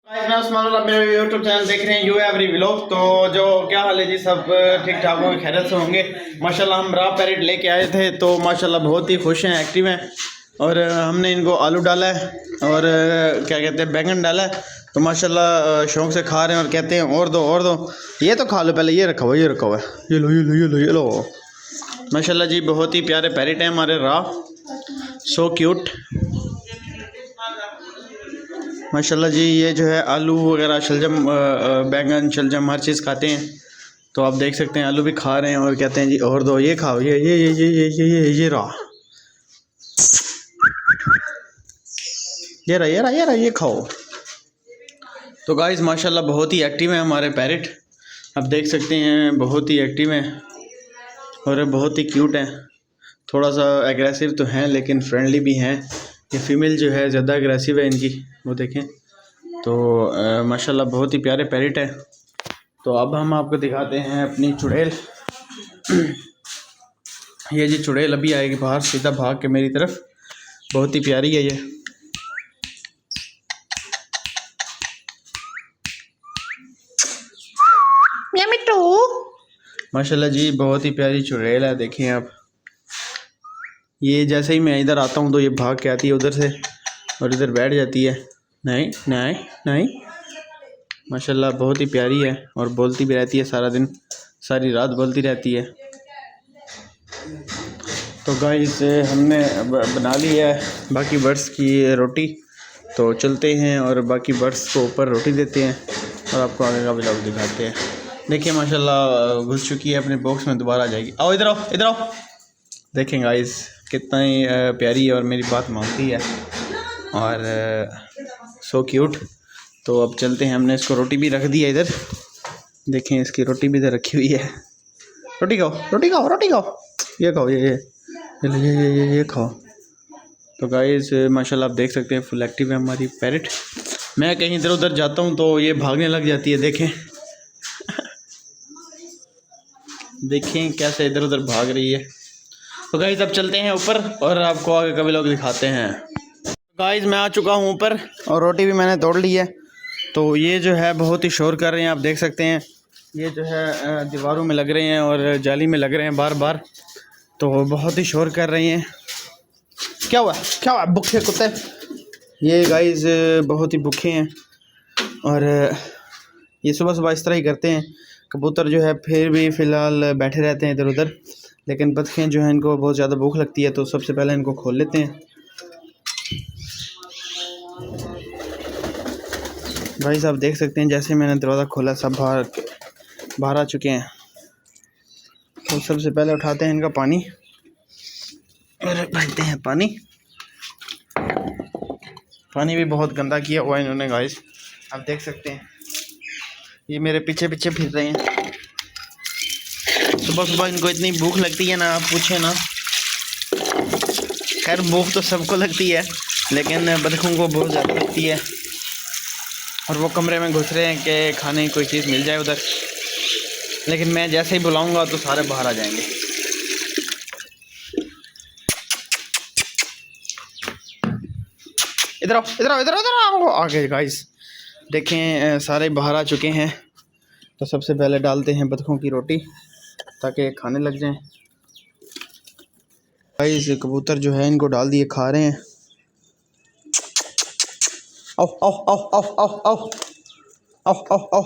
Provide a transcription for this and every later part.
मैं उस्मान मेरे YouTube channel देख रहे हैं यू एवरी व्लॉग। तो जो क्या हाल है जी, सब ठीक ठाक होंगे, खैरियत से होंगे। माशाल्लाह हम रॉ पैरेट लेके आए थे तो माशाल्लाह बहुत ही खुश हैं, एक्टिव हैं। और हमने इनको आलू डाला है और क्या कहते हैं बैंगन डाला है। तो माशाल्लाह शौक़ से खा रहे हैं और कहते हैं और दो और दो। ये तो खा लो पहले, ये रखा हुआ ये रखा हुआ है, ये लो ये लो ये लो ये लो। माशाल्लाह जी बहुत ही प्यारे पैरेट हैं हमारे रॉ, सो क्यूट माशाल्लाह जी। ये जो है आलू वगैरह शलजम बैंगन शलजम हर चीज़ खाते हैं। तो आप देख सकते हैं आलू भी खा रहे हैं और कहते हैं जी और दो, ये खाओ ये रहा ये खाओ। तो गाइस माशाल्लाह बहुत ही एक्टिव हैं हमारे पैरेट, आप देख सकते हैं बहुत ही एक्टिव हैं और बहुत ही क्यूट हैं। थोड़ा सा एग्रेसिव तो हैं लेकिन फ्रेंडली भी हैं। ये फीमेल जो है ज़्यादा एग्रेसिव है इनकी, वो देखें। तो माशाल्लाह बहुत ही प्यारे पैरेट है। तो अब हम आपको दिखाते हैं अपनी चुड़ैल। ये जी चुड़ैल अभी आएगी बाहर, सीधा भाग के मेरी तरफ, बहुत ही प्यारी है ये। माशाल्लाह जी बहुत ही प्यारी चुड़ैल है, देखें आप। ये जैसे ही मैं इधर आता हूँ तो ये भाग के आती है उधर से और इधर बैठ जाती है। नहीं नहीं नहीं, माशाल्लाह बहुत ही प्यारी है और बोलती भी रहती है सारा दिन, सारी रात बोलती रहती है। तो गाइस हमने बना ली है बाकी बर्ड्स की रोटी, तो चलते हैं और बाकी बर्ड्स को ऊपर रोटी देते हैं और आपको आगे का व्लॉग दिखाते हैं। देखिए माशाल्लाह घुस चुकी है अपने बॉक्स में, दोबारा आ जाएगी। आओ इधर आओ इधर आओ। देखें गाइस कितना ही प्यारी है और मेरी बात मानती है और सो क्यूट। तो अब चलते हैं, हमने इसको रोटी भी रख दी है इधर, देखें इसकी रोटी भी इधर रखी हुई है। रोटी खाओ रोटी खाओ रोटी खाओ, ये खाओ ये खाओ। तो गाइस माशाल्लाह आप देख सकते हैं फुल एक्टिव है हमारी पैरेट। मैं कहीं इधर उधर जाता हूँ तो ये भागने लग जाती है, देखें देखें कैसे इधर उधर भाग रही है। तो गाइस अब चलते हैं ऊपर और आपको आगे का व्लॉग दिखाते हैं। गाइस मैं आ चुका हूँ ऊपर और रोटी भी मैंने तोड़ ली है। तो ये जो है बहुत ही शोर कर रहे हैं, आप देख सकते हैं। ये जो है दीवारों में लग रहे हैं और जाली में लग रहे हैं बार बार, तो बहुत ही शोर कर रही हैं। क्या हुआ भूखे कुत्ते। ये गाइस बहुत ही भूखे हैं और ये सुबह सुबह इस तरह ही करते हैं। कबूतर जो है फिर भी फ़िलहाल बैठे रहते हैं इधर उधर, लेकिन बतखें जो हैं इनको बहुत ज़्यादा भूख लगती है तो सबसे पहले इनको खोल लेते हैं। भाई साहब देख सकते हैं जैसे मैंने दरवाज़ा खोला सब बाहर आ चुके हैं। तो सबसे पहले उठाते हैं इनका पानी और भरते हैं पानी। पानी भी बहुत गंदा किया हुआ है इन्होंने गाइस, आप देख सकते हैं। ये मेरे पीछे पीछे फिर रहे हैं। सुबह सुबह इनको इतनी भूख लगती है ना, आप पूछे ना। खैर भूख तो सबको लगती है लेकिन बतखों को बहुत ज़्यादा लगती है। और वो कमरे में घुस रहे हैं कि खाने की कोई चीज़ मिल जाए उधर, लेकिन मैं जैसे ही बुलाऊंगा तो सारे बाहर आ जाएंगे। इधर आओ इधर आओ इधर आओ इधर आओ आगे। गाइस देखें सारे बाहर आ चुके हैं। तो सबसे पहले डालते हैं बतखों की रोटी ताकि खाने लग जाएं। गाइस कबूतर जो है इनको डाल दिए, खा रहे हैं। आओ आओ आओ आओ आओ आओ आओ आओ आओ।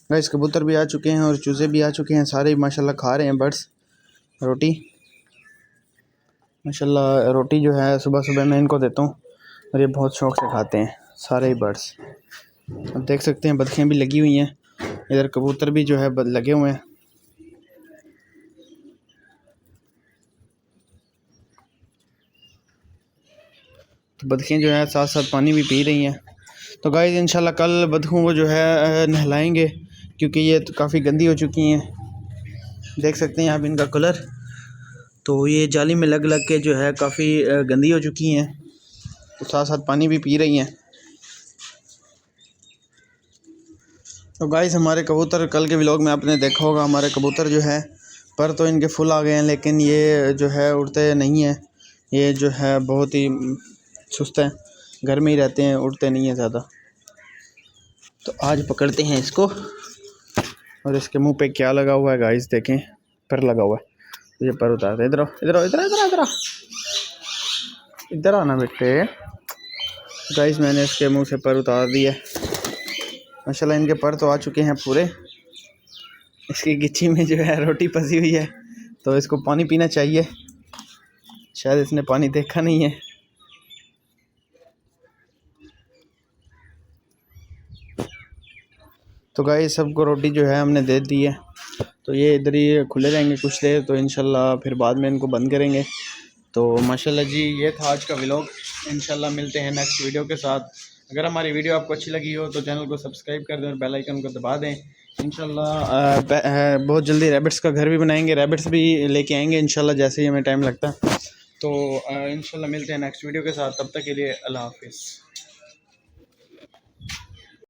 गाइस कबूतर भी आ चुके हैं और चूज़े भी आ चुके हैं, सारे माशाल्लाह खा रहे हैं बर्ड्स रोटी। माशाल्लाह रोटी जो है सुबह सुबह मैं इनको देता हूँ और ये बहुत शौक़ से खाते हैं सारे ही बर्ड्स। अब देख सकते हैं बतखें भी लगी हुई हैं, इधर कबूतर भी जो है लगे हुए हैं। तो बतखें जो है साथ साथ पानी भी पी रही हैं। तो गाइस इंशाल्लाह कल बतखों को जो है नहलाएंगे क्योंकि ये तो काफ़ी गंदी हो चुकी हैं। देख सकते हैं आप इनका कलर, तो ये जाली में लग लग के जो है काफ़ी गंदी हो चुकी हैं। तो साथ साथ पानी भी पी रही हैं। तो गाइस हमारे कबूतर कल के व्लॉग में आपने देखा होगा, हमारे कबूतर जो है पर तो इनके फुल आ गए हैं लेकिन ये जो है उड़ते नहीं हैं। ये जो है बहुत ही सुस्त हैं, घर में ही रहते हैं, उड़ते नहीं हैं ज़्यादा। तो आज पकड़ते हैं इसको। और इसके मुंह पे क्या लगा हुआ है गाइस, देखें, पर लगा हुआ है। तो ये पर उतारते, इधर आओ, इधर आओ, इधर इधर इधर इधर आना बेटे। गाइस मैंने इसके मुंह से पर उतार दिया। माशाल्लाह इनके पर तो आ चुके हैं पूरे। इसकी गिच्ची में जो है रोटी फंसी हुई है, तो इसको पानी पीना चाहिए। शायद इसने पानी देखा नहीं है। तो गाइस सबको रोटी जो है हमने दे दी है। तो ये इधर ही खुले रहेंगे कुछ देर, तो इंशाल्लाह फिर बाद में इनको बंद करेंगे। तो माशाल्लाह जी ये था आज का व्लॉग। इंशाल्लाह मिलते हैं नेक्स्ट वीडियो के साथ। अगर हमारी वीडियो आपको अच्छी लगी हो तो चैनल को सब्सक्राइब कर दें और बेल आइकन को दबा दें। इंशाल्लाह बहुत जल्दी रैबिट्स का घर भी बनाएंगे, रैबिट्स भी लेके आएंगे इंशाल्लाह जैसे ही हमें टाइम लगता है। तो इंशाल्लाह मिलते हैं नेक्स्ट वीडियो के साथ। तब तक के लिए अल्लाह हाफिज़।